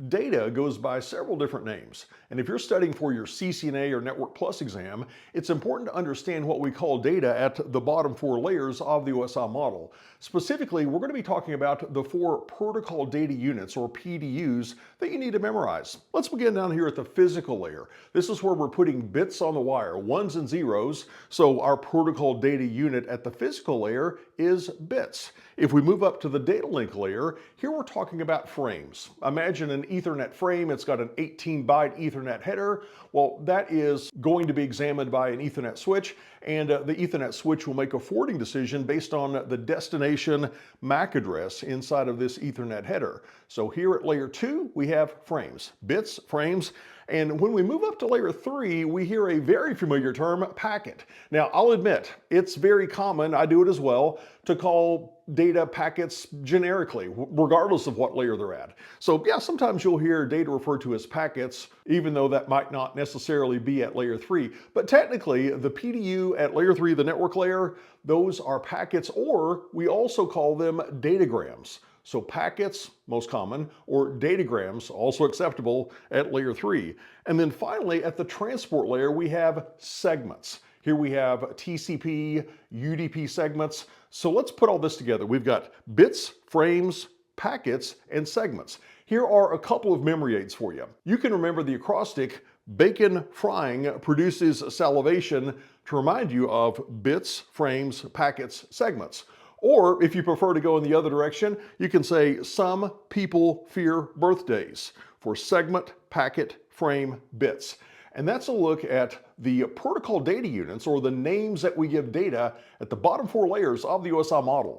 Data goes by several different names, and if you're studying for your CCNA or Network Plus exam, it's important to understand what we call data at the bottom four layers of the OSI model. Specifically, we're going to be talking about the four protocol data units, or PDUs, that you need to memorize. Let's begin down here at the physical layer. This is where we're putting bits on the wire, ones and zeros, so our protocol data unit at the physical layer is bits. If we move up to the data link layer, here we're talking about frames. Imagine an Ethernet frame, it's got an 18-byte Ethernet header. Well, that is going to be examined by an Ethernet switch, and the Ethernet switch will make a forwarding decision based on the destination MAC address inside of this Ethernet header. So here at layer 2, we have frames, bits, frames, and when we move up to layer 3, we hear a very familiar term, packet. Now, I'll admit, it's very common, I do it as well, to call data packets generically, regardless of what layer they're at. So yeah, sometimes you'll hear data referred to as packets, even though that might not necessarily be at layer 3. But technically, the PDU at layer 3, the network layer, those are packets, or we also call them datagrams. So packets, most common, or datagrams, also acceptable at layer 3. And then finally, at the transport layer, we have segments. Here we have TCP, UDP segments. So let's put all this together. We've got bits, frames, packets, and segments. Here are a couple of memory aids for you. You can remember the acrostic, bacon frying produces salivation, to remind you of bits, frames, packets, segments. Or if you prefer to go in the other direction, you can say some people fear birthdays for segment, packet, frame, bits. And that's a look at the protocol data units, or the names that we give data at the bottom four layers of the OSI model.